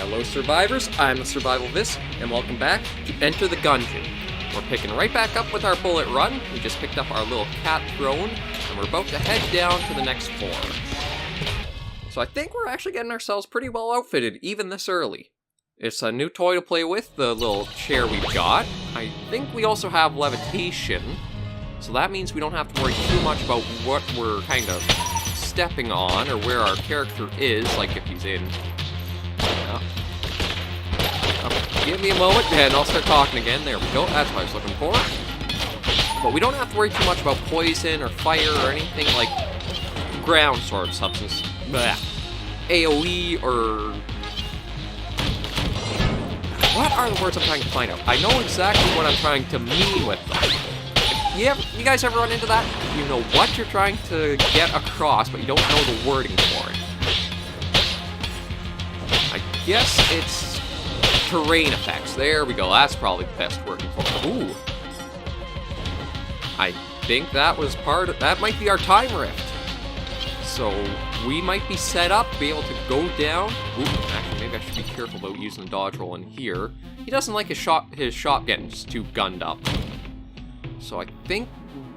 Hello survivors, I'm the SurvivalVis, and welcome back to Enter the Gungeon. We're picking right back up with our bullet run. We just picked up our little cat throne, and we're about to head down to the next floor. So I think we're actually getting ourselves pretty well outfitted, even this early. It's a new toy to play with, the little chair we've got. I think we also have levitation, so that means we don't have to worry too much about what we're kind of stepping on, or where our character is, like if he's in... Give me a moment, and I'll start talking again. There we go, that's what I was looking for. But we don't have to worry too much about poison or fire or anything like ground sort of substance. Blah. AoE or... What are the words I'm trying to find out? I know exactly what I'm trying to mean with them. You guys ever run into that? You know what you're trying to get across, but you don't know the wording for it. I guess it's terrain effects. There we go. That's probably the best wording for it. Ooh. I think that was that might be our time rift. So we might be set up, be able to go down. Ooh, actually, maybe I should be careful about using the dodge roll in here. He doesn't like his shot getting just too gunned up. So I think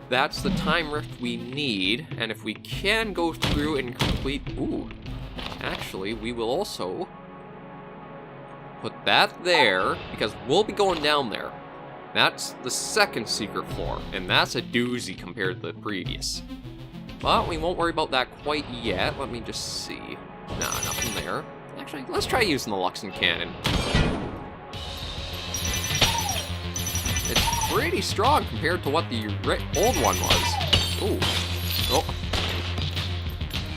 that's the time rift we need, and if we can go through and complete... Ooh, actually, we will also put that there, because we'll be going down there. That's the second secret floor, and that's a doozy compared to the previous. But we won't worry about that quite yet. Let me just see. Nah, nothing there. Actually, let's try using the Luxon cannon. It's pretty strong compared to what the old one was. Ooh. Oh.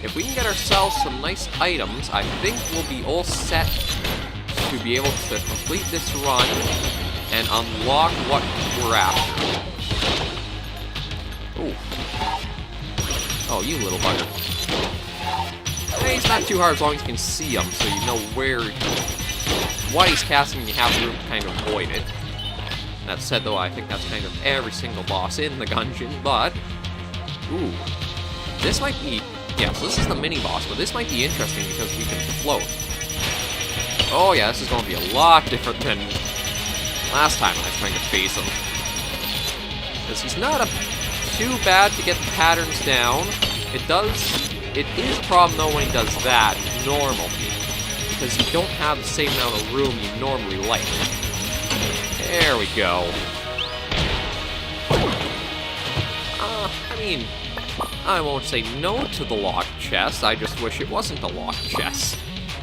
If we can get ourselves some nice items, I think we'll be all set to be able to complete this run and unlock what we're after. Ooh. Oh, you little bugger. He's not too hard as long as you can see him, so you know what he's casting and you have room to kind of avoid it. That said, though, I think that's kind of every single boss in the Gungeon, but... Ooh. This might be... Yeah, so this is the mini-boss, but this might be interesting because we can float. Oh yeah, this is going to be a lot different than last time I was trying to face him. Because he's not too bad to get the patterns down. It is a problem, though, when he does that normally. Because you don't have the same amount of room you normally like. There we go. I mean, I won't say no to the locked chest, I just wish it wasn't a locked chest.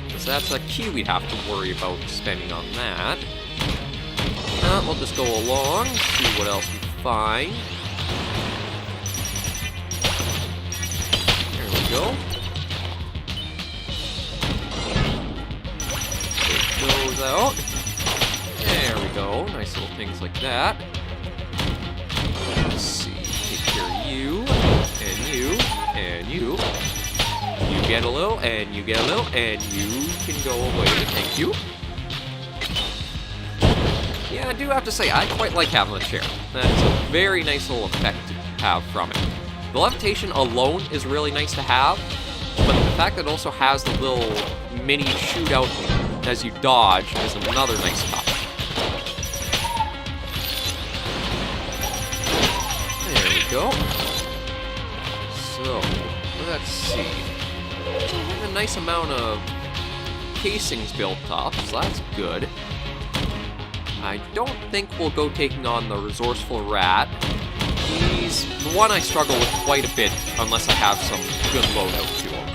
Because that's a key we'd have to worry about spending on that. We'll just go along, see what else we find. There we go. It goes out. There we go, nice little things like that. Let's see, take care of you, and you, and you. You get a little, and you get a little, and you can go away, thank you. Yeah, I do have to say, I quite like having the chair. That's a very nice little effect to have from it. The levitation alone is really nice to have, but the fact that it also has the little mini shootout as you dodge is another nice touch. Go. So, let's see. We have a nice amount of casings built up, so that's good. I don't think we'll go taking on the resourceful rat. He's the one I struggle with quite a bit, unless I have some good loadout to him.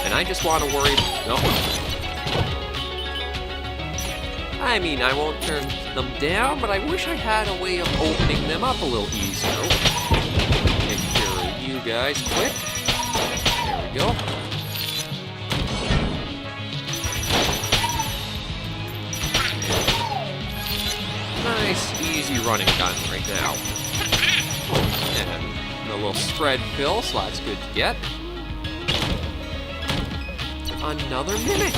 And I just want to worry... No. I mean, I won't turn them down, but I wish I had a way of opening them up a little easier. Take care of you guys quick. There we go. Nice, easy running gun right now. And the little spread fill, so that's good to get. Another mimic.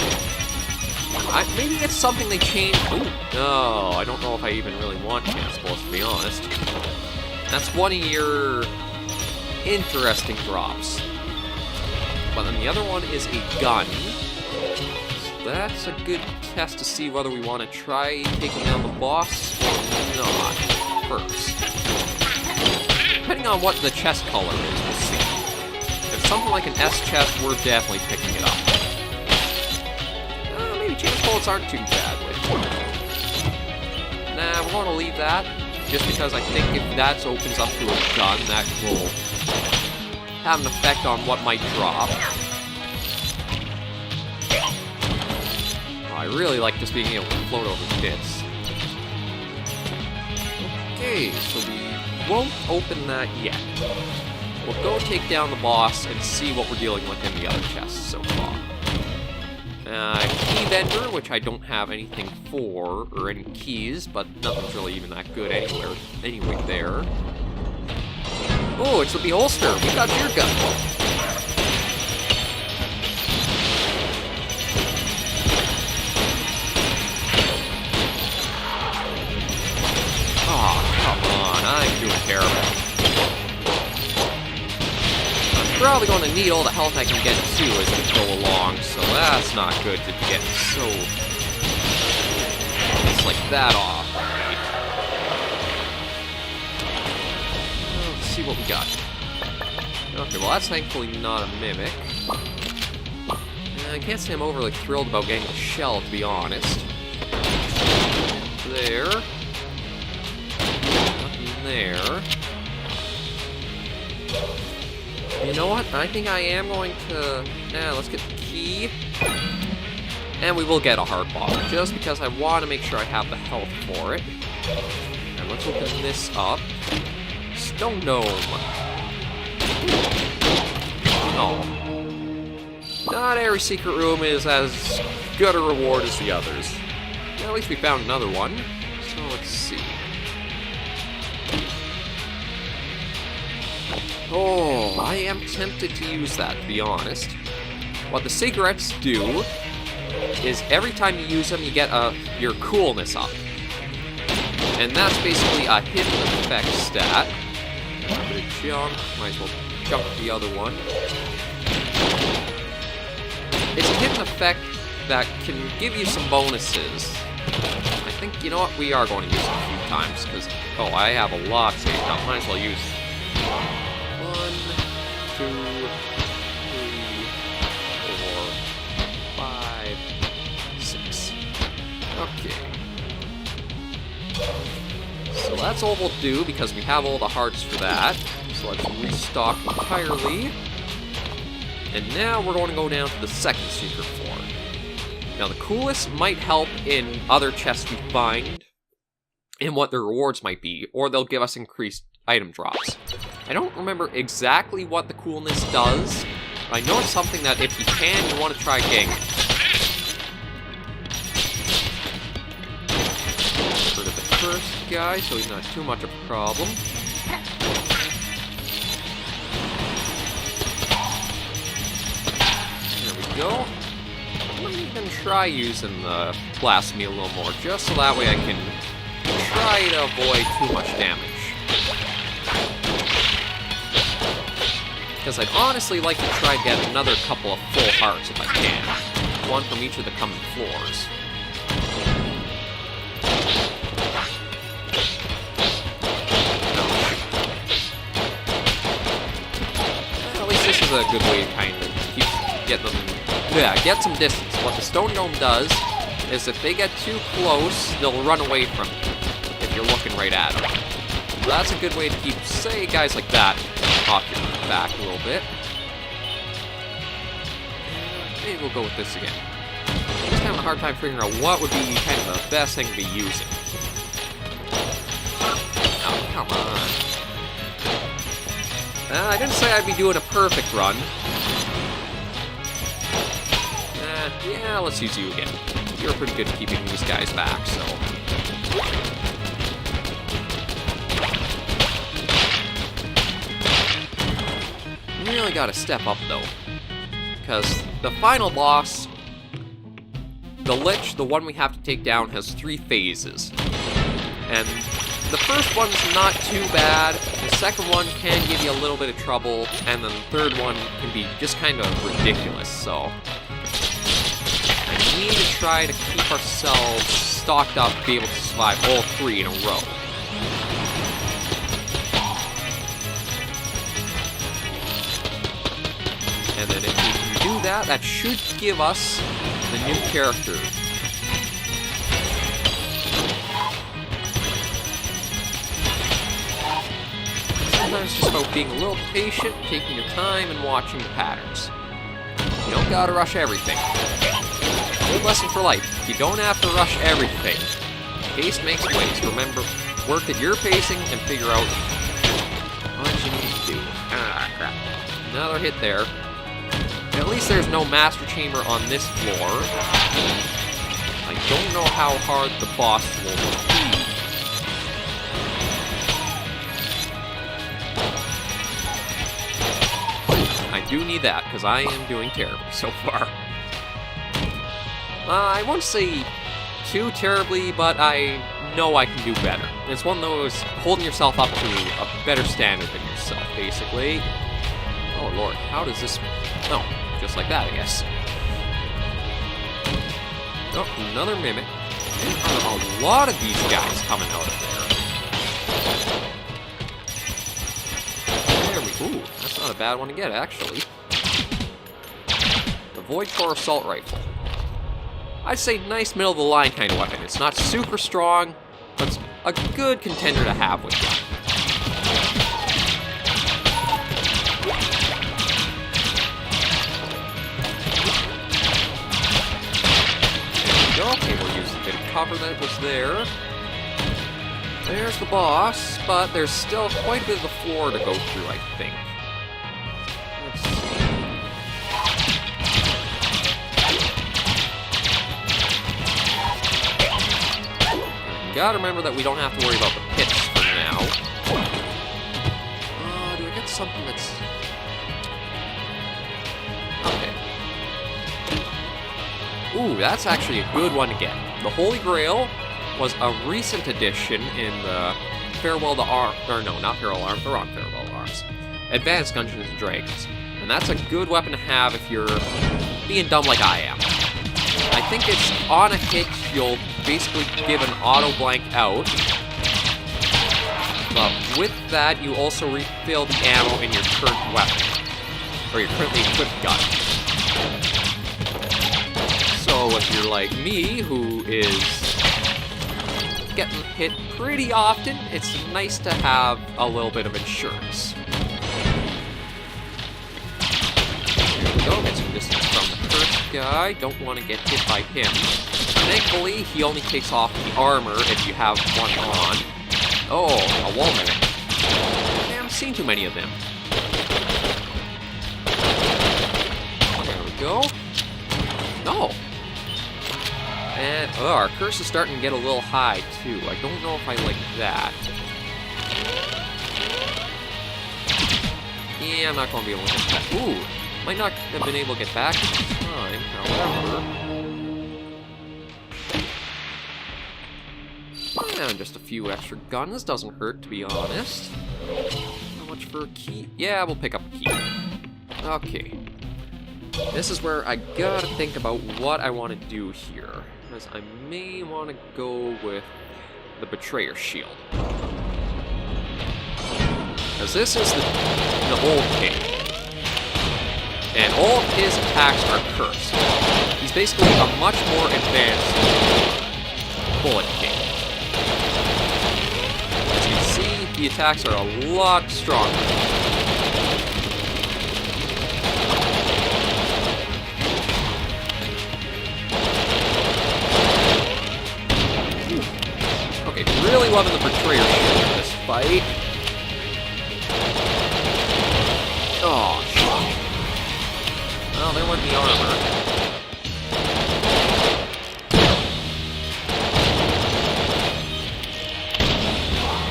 Maybe it's something they changed. Ooh, no, I don't know if I even really want chance balls, to be honest. That's one of your interesting drops. but then the other one is a gun. So that's a good test to see whether we want to try taking down the boss or not first. Depending on what the chest color is, we'll see. If it's something like an S chest, we're definitely picking it up. Maybe chain bullets aren't too bad. Nah, we're going to leave that, just because I think if that opens up to a gun, that will have an effect on what might drop. Oh, I really like just being able to float over pits. Okay, so we won't open that yet. We'll go take down the boss and see what we're dealing with in the other chests so far. Key vendor, which I don't have anything for, or any keys, but nothing's really even that good anyway there. Oh, it's a beholster. We got your gun. Oh, come on. I'm doing terrible. I'm probably going to need all the health I can get too as we go along, so that's not good to get so... It's like that off. Let's see what we got. Okay, well that's thankfully not a mimic. I can't say I'm overly thrilled about getting the shell, to be honest. There. Nothing there. You know what? I think I am going to... let's get the key. And we will get a heart bottle, just because I want to make sure I have the health for it. And let's open this up. Stone Dome. Oh. Not every secret room is as good a reward as the others. At least we found another one. So let's see. Oh, I am tempted to use that, to be honest. What the cigarettes do is every time you use them, you get your coolness up. And that's basically a hidden effect stat. I'm gonna jump. Might as well jump the other one. It's a hidden effect that can give you some bonuses. I think, you know what, we are going to use it a few times, because, oh, I have a lot saved up. Might as well use 1, 2, 3, 4, 5, 6. Okay. So that's all we'll do, because we have all the hearts for that. So let's restock entirely. And now we're going to go down to the second secret floor. Now the coolest might help in other chests we find, and what their rewards might be, or they'll give us increased item drops. I don't remember exactly what the coolness does, but I know it's something that if you can, you want to try getting. Get rid of the first guy, so he's not too much of a problem. There we go. I might even try using the blasphemy a little more, just so that way I can try to avoid too much damage. Because I'd honestly like to try to get another couple of full hearts if I can. One from each of the coming floors. At least this is a good way to kind of keep get some distance. What the Stone Dome does is if they get too close, they'll run away from you if you're looking right at them. So that's a good way to keep, say, guys like that off your back a little bit. Maybe we'll go with this again. I'm just having a hard time figuring out what would be kind of the best thing to be using. Oh, come on. I didn't say I'd be doing a perfect run. Yeah, let's use you again. You're pretty good at keeping these guys back, so... You really gotta step up, though. Because the final boss, the Lich, the one we have to take down, has 3 phases. And the first one's not too bad, the second one can give you a little bit of trouble, and then the third one can be just kind of ridiculous, so... I need to try to keep ourselves stocked up to be able to survive all 3 in a row. And then if we can do that, that should give us the new character. Sometimes it's just about being a little patient, taking your time, and watching the patterns. You don't gotta rush everything. Good lesson for life. You don't have to rush everything. Pace makes waves. Remember, work at your pacing and figure out what you need to do. Ah, crap. Another hit there. At least there's no master chamber on this floor. I don't know how hard the boss will be. I do need that, because I am doing terribly so far. I won't say too terribly, but I know I can do better. It's one of those holding yourself up to a better standard than yourself, basically. Oh lord, how does this... Oh, just like that, I guess. Oh, another mimic. There are a lot of these guys coming out of there. There we... Ooh, that's not a bad one to get, actually. The Void Core Assault Rifle. I'd say nice middle-of-the-line kind of weapon. It's not super strong, but it's a good contender to have with you. There we go. Okay, we're using a bit of cover that was there. There's the boss, but there's still quite a bit of the floor to go through, I think. Let's see. Gotta remember that we don't have to worry about the pits for now. Do I get something that's... Okay. Ooh, that's actually a good one to get. The Holy Grail was a recent addition in the Farewell to Arms... Or no, not Farewell to Arms, they're on Farewell to Arms. Advanced Dungeons & Dragons. And that's a good weapon to have if you're being dumb like I am. I think it's on a hit, you'll basically give an auto blank out. But with that, you also refill the ammo in your current weapon. Or your currently equipped gun. So if you're like me, who is getting hit pretty often, it's nice to have a little bit of insurance. There we go, get some distance from the first guy. Don't want to get hit by him. Thankfully, he only takes off the armor if you have one on. Oh, a wall mimic. I haven't seen too many of them. There we go. No. And our curse is starting to get a little high, too. I don't know if I like that. Yeah, I'm not going to be able to get back. Ooh, might not have been able to get back in time, however. And just a few extra guns doesn't hurt, to be honest. How much for a key? Yeah, we'll pick up a key. Okay. This is where I gotta think about what I want to do here. Because I may want to go with the Betrayer Shield. Because this is the old king. And all of his attacks are cursed. He's basically a much more advanced bullet king. As you can see, the attacks are a lot stronger. Okay, really loving the Betrayer Shield in this fight. Oh, shit. Well, there went the armor.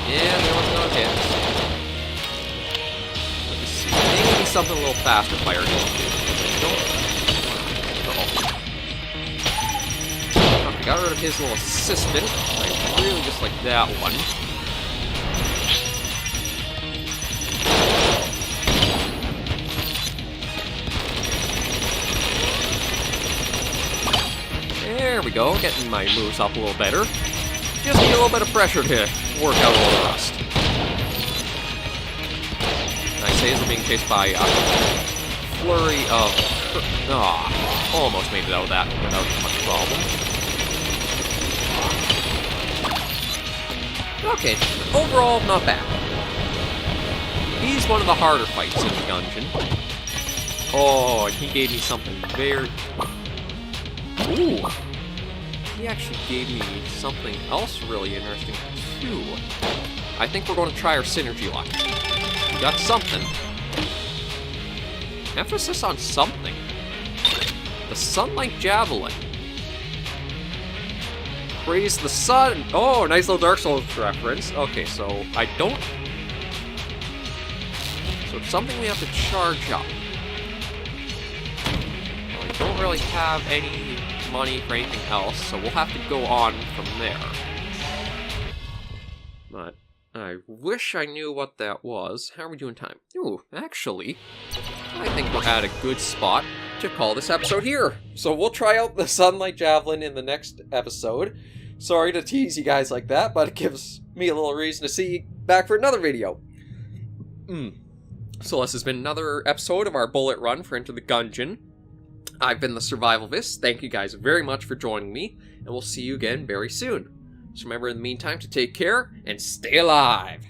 Yeah, there went no hits. Let's see. Maybe something a little faster fire Okay, got rid of his little assistant. I really just like that one. There we go, getting my moves up a little better. Just need a little bit of pressure to work out a little rust. Nice saves are being chased by a flurry of... almost made it out of that without much problem. Okay, overall, not bad. He's one of the harder fights in the Gungeon. Oh, and he gave me something very... Ooh! He actually gave me something else really interesting, too. I think we're going to try our synergy lock. We got something. Emphasis on something. The Sunlight Javelin. Praise the sun. Oh, nice little Dark Souls reference. Okay, so I don't... So it's something we have to charge up. Well, I don't really have any money for anything else, so we'll have to go on from there. But I wish I knew what that was. How are we doing time? Ooh, actually, I think we're at a good spot to call this episode here. So we'll try out the Sunlight Javelin in the next episode. Sorry to tease you guys like that, but it gives me a little reason to see you back for another video. So this has been another episode of our bullet run for Into the Gungeon. I've been the SurvivalVis. Thank you guys very much for joining me, and we'll see you again very soon. So remember in the meantime to take care and stay alive.